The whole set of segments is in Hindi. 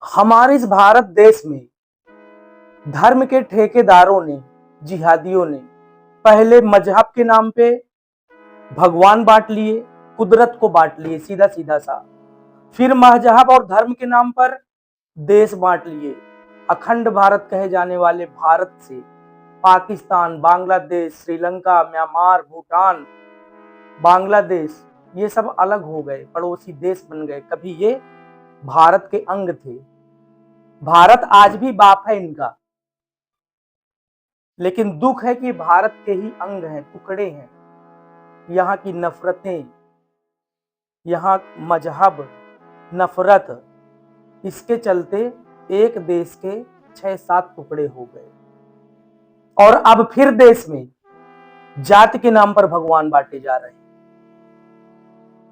हमारे इस भारत देश में धर्म के ठेकेदारों ने, जिहादियों ने पहले मजहब के नाम पे भगवान बांट लिए, कुदरत को बांट लिए, सीधा सीधा सा। फिर मजहब और धर्म के नाम पर देश बांट लिए। अखंड भारत कहे जाने वाले भारत से पाकिस्तान, बांग्लादेश, श्रीलंका, म्यांमार, भूटान, बांग्लादेश, ये सब अलग हो गए, पड़ोसी देश बन गए। कभी ये भारत के अंग थे। भारत आज भी बाप है इनका, लेकिन दुख है कि भारत के ही अंग हैं, टुकड़े हैं। यहाँ की नफरतें, यहाँ मजहब, नफरत, इसके चलते एक देश के 6-7 टुकड़े हो गए। और अब फिर देश में जाति के नाम पर भगवान बांटे जा रहे हैं।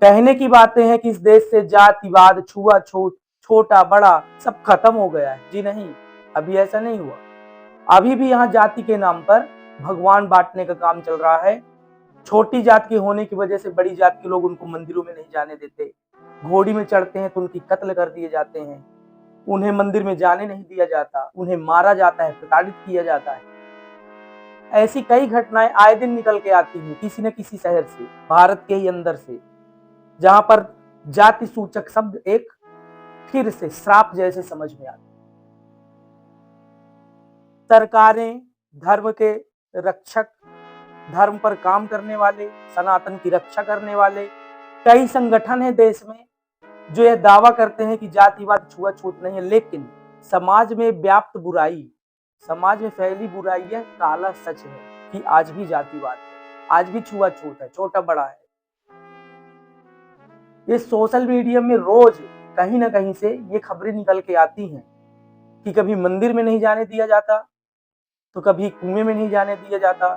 कहने की बातें हैं कि इस देश से जातिवाद, छुआछूत, छोटा बड़ा सब खत्म हो गया है। जी नहीं, अभी ऐसा नहीं हुआ। अभी भी यहाँ जाति के नाम पर भगवान बांटने का काम चल रहा है। छोटी जात के होने की वजह से बड़ी जात के लोग उनको मंदिरों में नहीं जाने देते। घोड़ी में चढ़ते हैं तो उनकी कत्ल कर दिए जाते हैं। उन्हें मंदिर में जाने नहीं दिया जाता, उन्हें मारा जाता है, प्रताड़ित किया जाता है। ऐसी कई घटनाएं आए दिन निकल के आती हैं किसी न किसी शहर से, भारत के ही अंदर से, जहां पर जाति सूचक शब्द एक फिर से श्राप जैसे समझ में आता है। सरकारें, धर्म के रक्षक, धर्म पर काम करने वाले, सनातन की रक्षा करने वाले कई संगठन हैं देश में जो यह दावा करते हैं कि जातिवाद, छुआछूत नहीं है। लेकिन समाज में व्याप्त बुराई, समाज में फैली बुराई, यह काला सच है कि आज भी जातिवाद है, आज भी छुआछूत है, छोटा बड़ा है। ये सोशल मीडिया में रोज कहीं ना कहीं से ये खबरें निकल के आती हैं कि कभी मंदिर में नहीं जाने दिया जाता, तो कभी कुएं में नहीं जाने दिया जाता,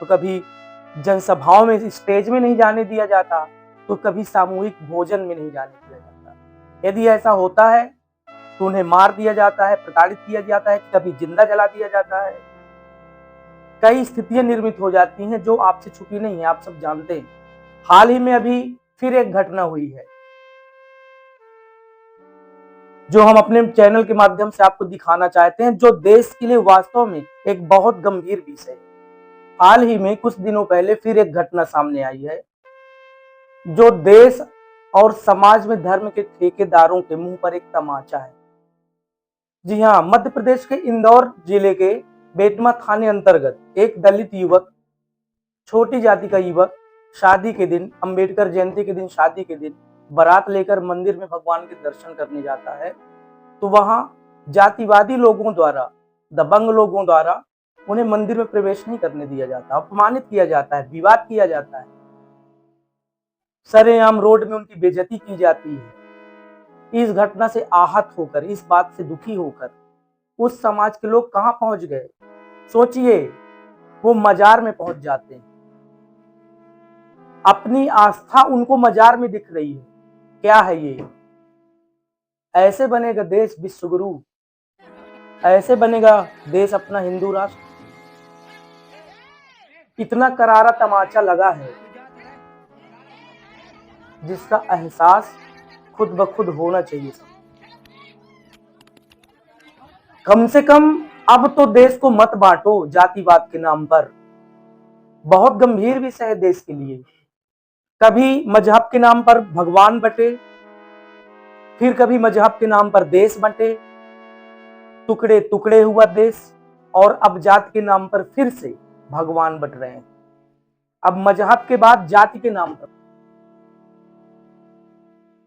तो कभी जनसभाओं में, स्टेज में नहीं जाने दिया जाता, तो कभी सामूहिक भोजन में नहीं जाने दिया जाता। यदि ऐसा होता है तो उन्हें मार दिया जाता है, प्रताड़ित किया जाता है, कभी जिंदा जला दिया जाता है। कई स्थितियां निर्मित हो जाती हैं जो आपसे छुपी नहीं है, आप सब जानते हैं। हाल ही में अभी फिर एक घटना हुई है जो हम अपने चैनल के माध्यम से आपको दिखाना चाहते हैं, जो देश के लिए वास्तव में एक बहुत गंभीर विषय है। हाल ही में कुछ दिनों पहले फिर एक घटना सामने आई है जो देश और समाज में धर्म के ठेकेदारों के मुंह पर एक तमाचा है। जी हाँ, मध्य प्रदेश के इंदौर जिले के बेतमा थाने अंतर्गत एक दलित युवक, छोटी जाति का युवक, शादी के दिन, अंबेडकर जयंती के दिन, शादी के दिन बारात लेकर मंदिर में भगवान के दर्शन करने जाता है, तो वहां जातिवादी लोगों द्वारा, दबंग लोगों द्वारा उन्हें मंदिर में प्रवेश नहीं करने दिया जाता, अपमानित किया जाता है, विवाद किया जाता है, सरेआम रोड में उनकी बेइज्जती की जाती है। इस घटना से आहत होकर, इस बात से दुखी होकर उस समाज के लोग कहां पहुंच गए? सोचिए, वो मजार में पहुंच जाते हैं। अपनी आस्था उनको मजार में दिख रही है। क्या है ये? ऐसे बनेगा देश विश्वगुरु? ऐसे बनेगा देश अपना हिंदू राष्ट्र? इतना करारा तमाचा लगा है जिसका एहसास खुद ब खुद होना चाहिए। कम से कम अब तो देश को मत बांटो जातिवाद के नाम पर। बहुत गंभीर विषय है देश के लिए। कभी मजहब के नाम पर भगवान बटे, फिर कभी मजहब के नाम पर देश बटे, टुकड़े टुकड़े हुआ देश, और अब जाति के नाम पर फिर से भगवान बट रहे हैं। अब मजहब के बाद जाति के नाम पर।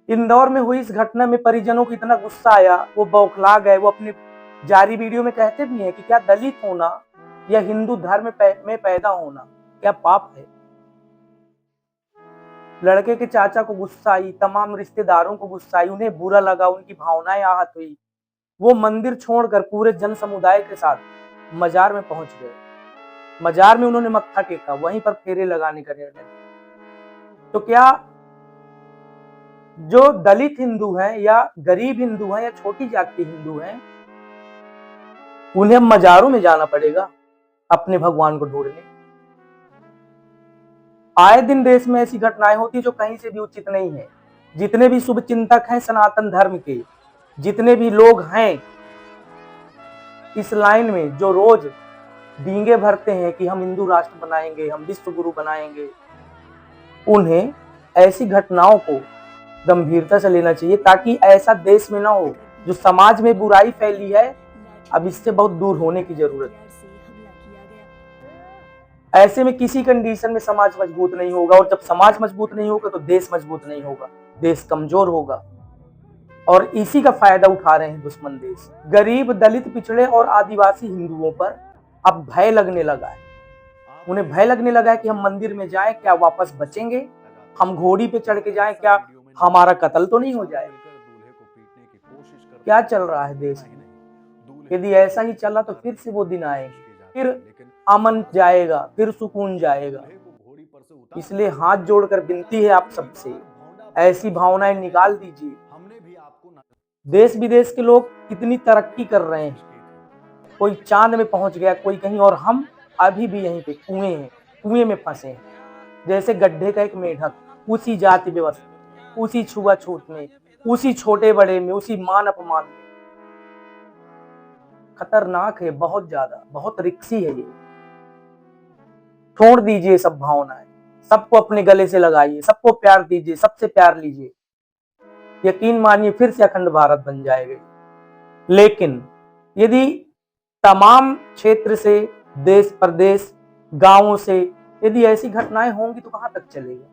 इंदौर में हुई इस घटना में परिजनों को इतना गुस्सा आया, वो बौखला गए। वो अपने जारी वीडियो में कहते भी हैं कि क्या दलित होना या हिंदू धर्म में पैदा होना क्या पाप है? लड़के के चाचा को गुस्सा आई, तमाम रिश्तेदारों को गुस्सा आई, उन्हें बुरा लगा, उनकी भावनाएं आहत हुई। वो मंदिर छोड़कर पूरे जन समुदाय के साथ मजार में पहुंच गए। मजार में उन्होंने मत्था टेका, वहीं पर फेरे लगाने का निर्णय लिया। तो क्या जो दलित हिंदू हैं या गरीब हिंदू हैं या छोटी जाति के हिंदू हैं, उन्हें मजारों में जाना पड़ेगा अपने भगवान को ढूंढने? आए दिन देश में ऐसी घटनाएं होती जो कहीं से भी उचित नहीं है। जितने भी शुभ चिंतक हैं सनातन धर्म के, जितने भी लोग हैं इस लाइन में जो रोज डींगे भरते हैं कि हम हिंदू राष्ट्र बनाएंगे, हम विश्व गुरु बनाएंगे, उन्हें ऐसी घटनाओं को गंभीरता से लेना चाहिए ताकि ऐसा देश में ना हो। जो समाज में बुराई फैली है, अब इससे बहुत दूर होने की जरूरत है। ऐसे में किसी कंडीशन में समाज मजबूत नहीं होगा, और जब समाज मजबूत नहीं होगा तो देश मजबूत नहीं होगा, देश कमजोर होगा। और इसी का फायदा उठा रहे हैं दुश्मन देश। गरीब, दलित, पिछड़े और आदिवासी हिंदुओं पर अब भय लगने लगा है। उन्हें भय लगने लगा है कि हम मंदिर में जाएं, क्या वापस बचेंगे? हम घोड़ी पे चढ़ के जाएं, क्या हमारा कत्ल तो नहीं हो जाए? क्या चल रहा है देश में? यदि ऐसा ही चला तो फिर से वो दिन आएंगे, फिर अमन जाएगा, फिर सुकून जाएगा। इसलिए हाथ जोड़कर विनती है आप सबसे, ऐसी भावनाएं निकाल दीजिए। देश विदेश के लोग कितनी तरक्की कर रहे हैं, कोई चांद में पहुंच गया, कोई कहीं, और हम अभी भी यहीं पे कुएं में फंसे हैं। जैसे गड्ढे का एक मेढक, उसी जाति व्यवस्था, उसी छुआछूत में, उसी छोटे बड़े में, उसी मान अपमान में। खतरनाक है, बहुत ज्यादा, बहुत रिक्सी है ये। छोड़ दीजिए सब भावनाएं, सबको अपने गले से लगाइए, सबको प्यार दीजिए, सबसे प्यार लीजिए। यकीन मानिए फिर से अखंड भारत बन जाएगा। लेकिन यदि तमाम क्षेत्र से, देश प्रदेश, गांवों से यदि ऐसी घटनाएं होंगी तो कहां तक चलेगा?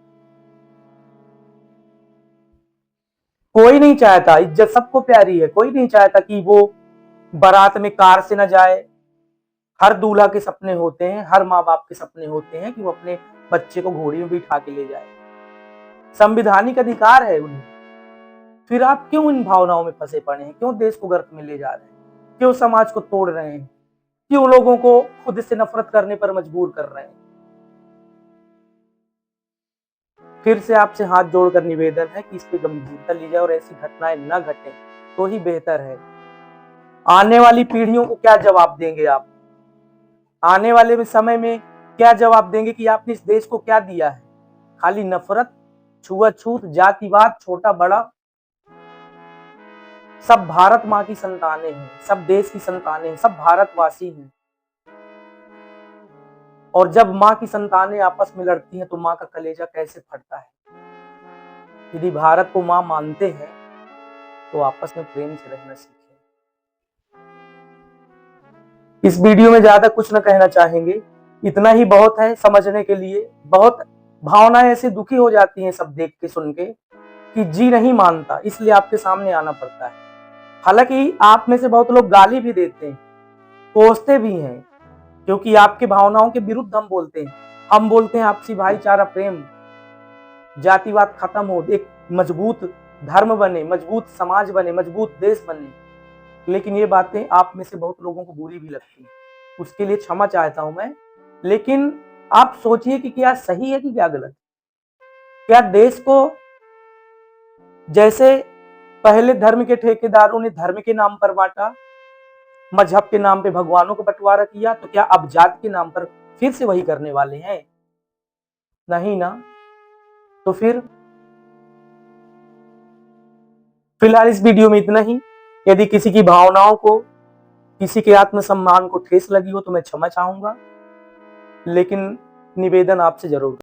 कोई नहीं चाहता, इज्जत सबको प्यारी है। कोई नहीं चाहता कि वो बारात में कार से न जाए। हर दूल्हा के सपने होते हैं, हर माँ बाप के सपने होते हैं कि वो अपने बच्चे को घोड़ी में बिठा के ले जाए। संवैधानिक अधिकार है उन्हें। फिर आप क्यों इन भावनाओं में फंसे पड़े हैं? क्यों देश को गर्त में ले जा रहे हैं? क्यों समाज को तोड़ रहे हैं? क्यों लोगों को खुद से नफरत करने पर मजबूर कर रहे हैं? फिर से आपसे हाथ जोड़कर निवेदन है कि इस पे गंभीरता ली जाए और ऐसी घटनाएं न घटे तो ही बेहतर है। आने वाली पीढ़ियों को क्या जवाब देंगे आप? आने वाले समय में क्या जवाब देंगे कि आपने इस देश को क्या दिया है? खाली नफरत, छुआछूत, जातिवाद, छोटा बड़ा। सब भारत माँ की संतानें हैं, सब देश की संतानें हैं, सब भारतवासी हैं। और जब माँ की संतानें आपस में लड़ती हैं तो माँ का कलेजा कैसे फटता है। यदि भारत को माँ मानते हैं तो आपस में प्रेम से रहना सीखें। इस वीडियो में ज्यादा कुछ न कहना चाहेंगे, इतना ही बहुत है समझने के लिए। बहुत भावनाएं ऐसे दुखी हो जाती हैं सब देख के सुन के कि जी नहीं मानता, इसलिए आपके सामने आना पड़ता है। हालांकि आप में से बहुत लोग गाली भी देते हैं, कोसते भी हैं, क्योंकि आपके भावनाओं के विरुद्ध हम बोलते हैं आपसी भाईचारा, प्रेम, जातिवाद खत्म हो, एक मजबूत धर्म बने, मजबूत समाज बने, मजबूत देश बने। लेकिन ये बातें आप में से बहुत लोगों को बुरी भी लगती हैं, उसके लिए क्षमा चाहता हूं मैं। लेकिन आप सोचिए कि क्या सही है कि क्या गलत? क्या देश को जैसे पहले धर्म के ठेकेदारों ने धर्म के नाम पर बांटा, मजहब के नाम पे भगवानों को बंटवारा किया, तो क्या अब जात के नाम पर फिर से वही करने वाले हैं? नहीं ना। तो फिर फिलहाल इस वीडियो में इतना ही। यदि किसी की भावनाओं को, किसी के आत्मसम्मान को ठेस लगी हो तो मैं क्षमा चाहूंगा, लेकिन निवेदन आपसे जरूर